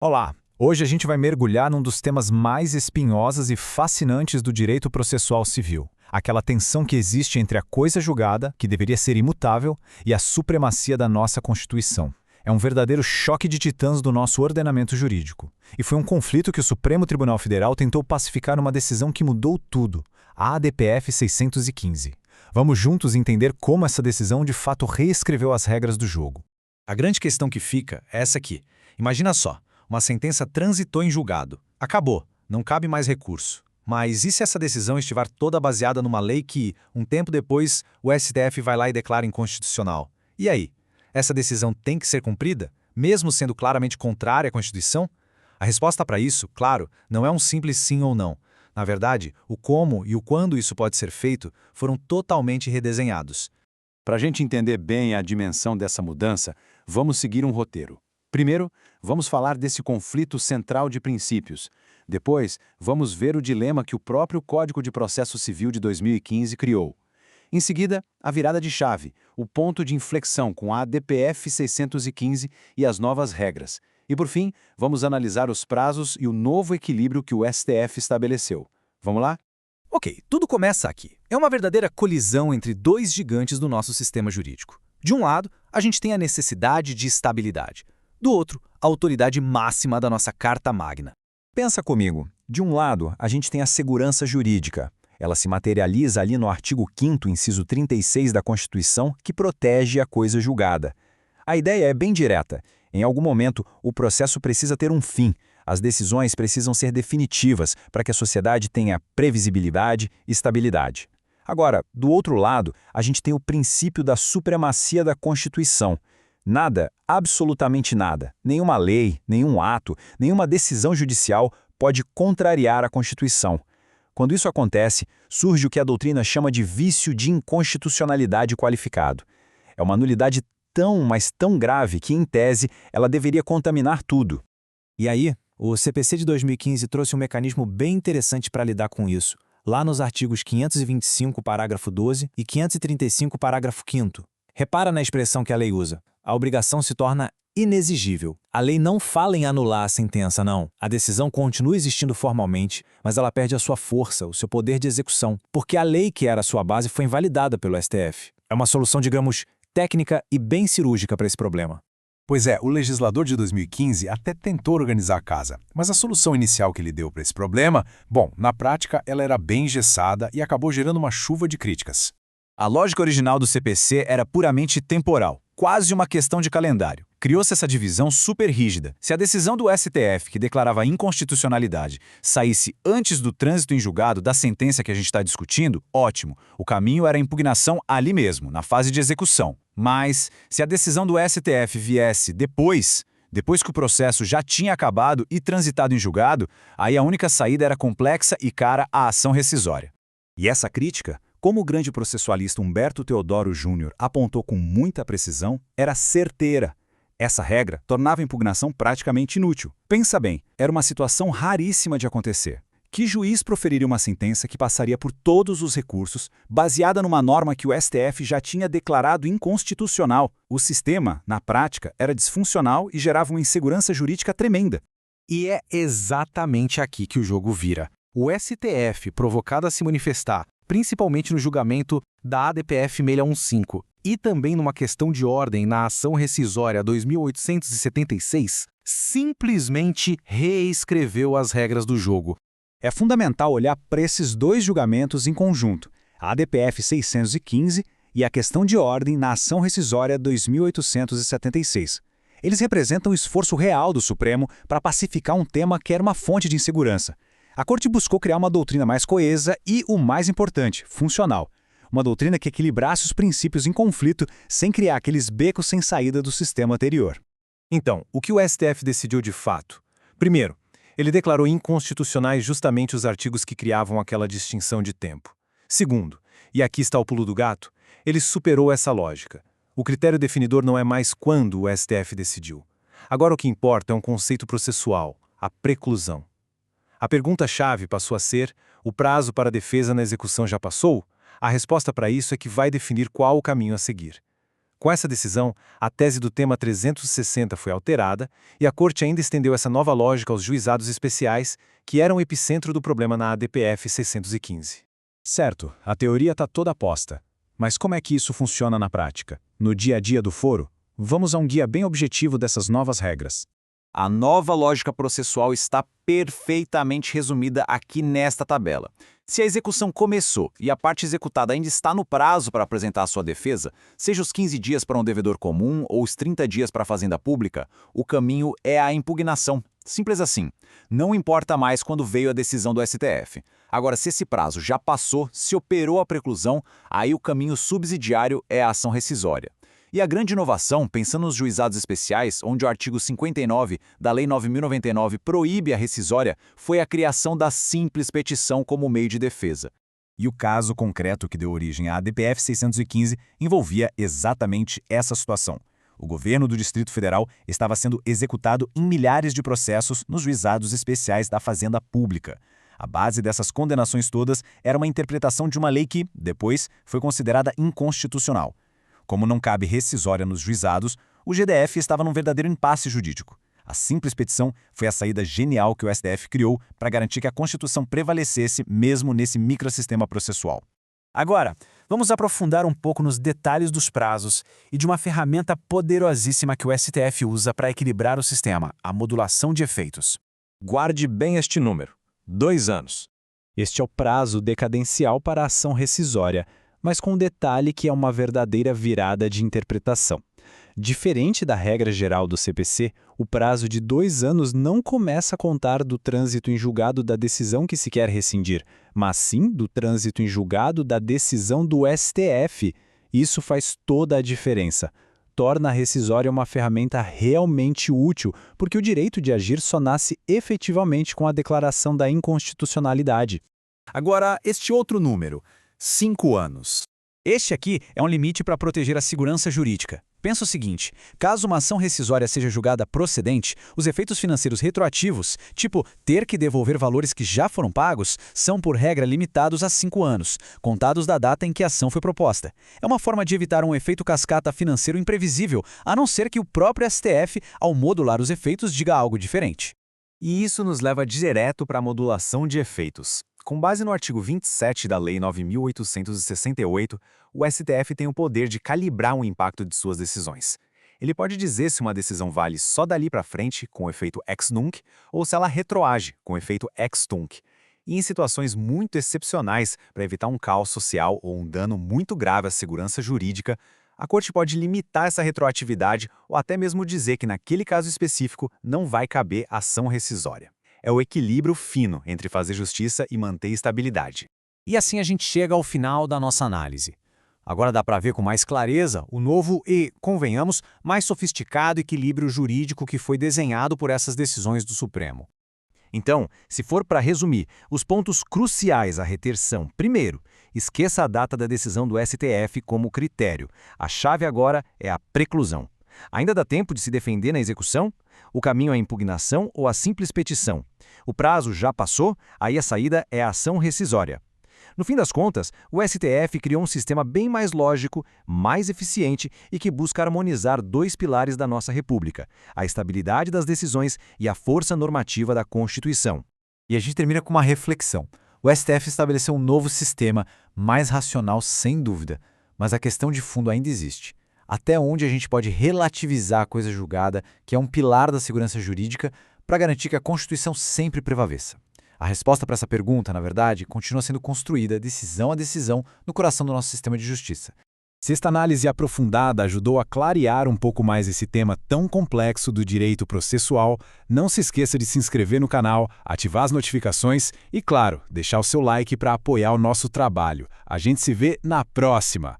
Olá! Hoje a gente vai mergulhar num dos temas mais espinhosos e fascinantes do direito processual civil. Aquela tensão que existe entre a coisa julgada, que deveria ser imutável, e a supremacia da nossa Constituição. É um verdadeiro choque de titãs do nosso ordenamento jurídico. E foi um conflito que o Supremo Tribunal Federal tentou pacificar numa decisão que mudou tudo, a ADPF 615. Vamos juntos entender como essa decisão de fato reescreveu as regras do jogo. A grande questão que fica é essa aqui. Imagina só, uma sentença transitou em julgado. Acabou, não cabe mais recurso. Mas e se essa decisão estiver toda baseada numa lei que, um tempo depois, o STF vai lá e declara inconstitucional? E aí? Essa decisão tem que ser cumprida, mesmo sendo claramente contrária à Constituição? A resposta para isso, claro, não é um simples sim ou não. Na verdade, o como e o quando isso pode ser feito foram totalmente redesenhados. Para a gente entender bem a dimensão dessa mudança, vamos seguir um roteiro. Primeiro, vamos falar desse conflito central de princípios. Depois, vamos ver o dilema que o próprio Código de Processo Civil de 2015 criou. Em seguida, a virada de chave, o ponto de inflexão com a ADPF 615 e as novas regras. E por fim, vamos analisar os prazos e o novo equilíbrio que o STF estabeleceu. Vamos lá? Ok, tudo começa aqui. É uma verdadeira colisão entre dois gigantes do nosso sistema jurídico. De um lado, a gente tem a necessidade de estabilidade. Do outro, a autoridade máxima da nossa Carta Magna. Pensa comigo, de um lado, a gente tem a segurança jurídica. Ela se materializa ali no artigo 5º, inciso 36 da Constituição, que protege a coisa julgada. A ideia é bem direta. Em algum momento, o processo precisa ter um fim. As decisões precisam ser definitivas para que a sociedade tenha previsibilidade e estabilidade. Agora, do outro lado, a gente tem o princípio da supremacia da Constituição. Nada, absolutamente nada, nenhuma lei, nenhum ato, nenhuma decisão judicial pode contrariar a Constituição. Quando isso acontece, surge o que a doutrina chama de vício de inconstitucionalidade qualificado. É uma nulidade tão, mas tão grave que, em tese, ela deveria contaminar tudo. E aí, o CPC de 2015 trouxe um mecanismo bem interessante para lidar com isso, lá nos artigos 525, parágrafo 12 e 535, parágrafo 5º. Repara na expressão que a lei usa. A obrigação se torna inexigível. A lei não fala em anular a sentença, não. A decisão continua existindo formalmente, mas ela perde a sua força, o seu poder de execução, porque a lei que era a sua base foi invalidada pelo STF. É uma solução, digamos, técnica e bem cirúrgica para esse problema. Pois é, o legislador de 2015 até tentou organizar a casa, mas a solução inicial que ele deu para esse problema, bom, na prática ela era bem engessada e acabou gerando uma chuva de críticas. A lógica original do CPC era puramente temporal, quase uma questão de calendário. Criou-se essa divisão super rígida. Se a decisão do STF, que declarava inconstitucionalidade, saísse antes do trânsito em julgado da sentença que a gente está discutindo, ótimo. O caminho era a impugnação ali mesmo, na fase de execução. Mas, se a decisão do STF viesse depois que o processo já tinha acabado e transitado em julgado, aí a única saída era complexa e cara à ação rescisória. E essa crítica, como o grande processualista Humberto Teodoro Júnior apontou com muita precisão, era certeira. Essa regra tornava a impugnação praticamente inútil. Pensa bem, era uma situação raríssima de acontecer. Que juiz proferiria uma sentença que passaria por todos os recursos, baseada numa norma que o STF já tinha declarado inconstitucional? O sistema, na prática, era disfuncional e gerava uma insegurança jurídica tremenda. E é exatamente aqui que o jogo vira. O STF, provocado a se manifestar, principalmente no julgamento da ADPF 615 e também numa questão de ordem na ação rescisória 2876, simplesmente reescreveu as regras do jogo. É fundamental olhar para esses dois julgamentos em conjunto, a ADPF 615 e a questão de ordem na ação rescisória 2876. Eles representam o esforço real do Supremo para pacificar um tema que era uma fonte de insegurança. A Corte buscou criar uma doutrina mais coesa e, o mais importante, funcional. Uma doutrina que equilibrasse os princípios em conflito sem criar aqueles becos sem saída do sistema anterior. Então, o que o STF decidiu de fato? Primeiro, ele declarou inconstitucionais justamente os artigos que criavam aquela distinção de tempo. Segundo, e aqui está o pulo do gato, ele superou essa lógica. O critério definidor não é mais quando o STF decidiu. Agora o que importa é um conceito processual, a preclusão. A pergunta-chave passou a ser: o prazo para a defesa na execução já passou? A resposta para isso é que vai definir qual o caminho a seguir. Com essa decisão, a tese do tema 360 foi alterada e a Corte ainda estendeu essa nova lógica aos juizados especiais, que eram o epicentro do problema na ADPF 615. Certo, a teoria está toda posta. Mas como é que isso funciona na prática? No dia a dia do foro? Vamos a um guia bem objetivo dessas novas regras. A nova lógica processual está perfeitamente resumida aqui nesta tabela. Se a execução começou e a parte executada ainda está no prazo para apresentar a sua defesa, seja os 15 dias para um devedor comum ou os 30 dias para a fazenda pública, o caminho é a impugnação. Simples assim. Não importa mais quando veio a decisão do STF. Agora, se esse prazo já passou, se operou a preclusão, aí o caminho subsidiário é a ação rescisória. E a grande inovação, pensando nos juizados especiais, onde o artigo 59 da Lei 9.099 proíbe a rescisória, foi a criação da simples petição como meio de defesa. E o caso concreto que deu origem à ADPF 615 envolvia exatamente essa situação. O governo do Distrito Federal estava sendo executado em milhares de processos nos juizados especiais da Fazenda Pública. A base dessas condenações todas era uma interpretação de uma lei que, depois, foi considerada inconstitucional. Como não cabe rescisória nos juizados, o GDF estava num verdadeiro impasse jurídico. A simples petição foi a saída genial que o STF criou para garantir que a Constituição prevalecesse mesmo nesse microsistema processual. Agora, vamos aprofundar um pouco nos detalhes dos prazos e de uma ferramenta poderosíssima que o STF usa para equilibrar o sistema, a modulação de efeitos. Guarde bem este número: 2 anos. Este é o prazo decadencial para a ação rescisória, mas com um detalhe que é uma verdadeira virada de interpretação. Diferente da regra geral do CPC, o prazo de 2 anos não começa a contar do trânsito em julgado da decisão que se quer rescindir, mas sim do trânsito em julgado da decisão do STF. Isso faz toda a diferença. Torna a rescisória uma ferramenta realmente útil, porque o direito de agir só nasce efetivamente com a declaração da inconstitucionalidade. Agora, este outro número, 5 anos. Este aqui é um limite para proteger a segurança jurídica. Pensa o seguinte: caso uma ação rescisória seja julgada procedente, os efeitos financeiros retroativos, tipo ter que devolver valores que já foram pagos, são por regra limitados a 5 anos, contados da data em que a ação foi proposta. É uma forma de evitar um efeito cascata financeiro imprevisível, a não ser que o próprio STF, ao modular os efeitos, diga algo diferente. E isso nos leva direto para a modulação de efeitos. Com base no artigo 27 da Lei 9.868, o STF tem o poder de calibrar o impacto de suas decisões. Ele pode dizer se uma decisão vale só dali para frente, com efeito ex nunc, ou se ela retroage, com efeito ex tunc. E em situações muito excepcionais, para evitar um caos social ou um dano muito grave à segurança jurídica, a Corte pode limitar essa retroatividade ou até mesmo dizer que naquele caso específico não vai caber ação rescisória. É o equilíbrio fino entre fazer justiça e manter estabilidade. E assim a gente chega ao final da nossa análise. Agora dá para ver com mais clareza o novo e, convenhamos, mais sofisticado equilíbrio jurídico que foi desenhado por essas decisões do Supremo. Então, se for para resumir, os pontos cruciais a reter são: primeiro, esqueça a data da decisão do STF como critério. A chave agora é a preclusão. Ainda dá tempo de se defender na execução? O caminho é a impugnação ou a simples petição? O prazo já passou? Aí a saída é a ação rescisória. No fim das contas, o STF criou um sistema bem mais lógico, mais eficiente e que busca harmonizar 2 pilares da nossa República: a estabilidade das decisões e a força normativa da Constituição. E a gente termina com uma reflexão. O STF estabeleceu um novo sistema, mais racional sem dúvida, mas a questão de fundo ainda existe. Até onde a gente pode relativizar a coisa julgada, que é um pilar da segurança jurídica, para garantir que a Constituição sempre prevaleça? A resposta para essa pergunta, na verdade, continua sendo construída decisão a decisão no coração do nosso sistema de justiça. Se esta análise aprofundada ajudou a clarear um pouco mais esse tema tão complexo do direito processual, não se esqueça de se inscrever no canal, ativar as notificações e, claro, deixar o seu like para apoiar o nosso trabalho. A gente se vê na próxima!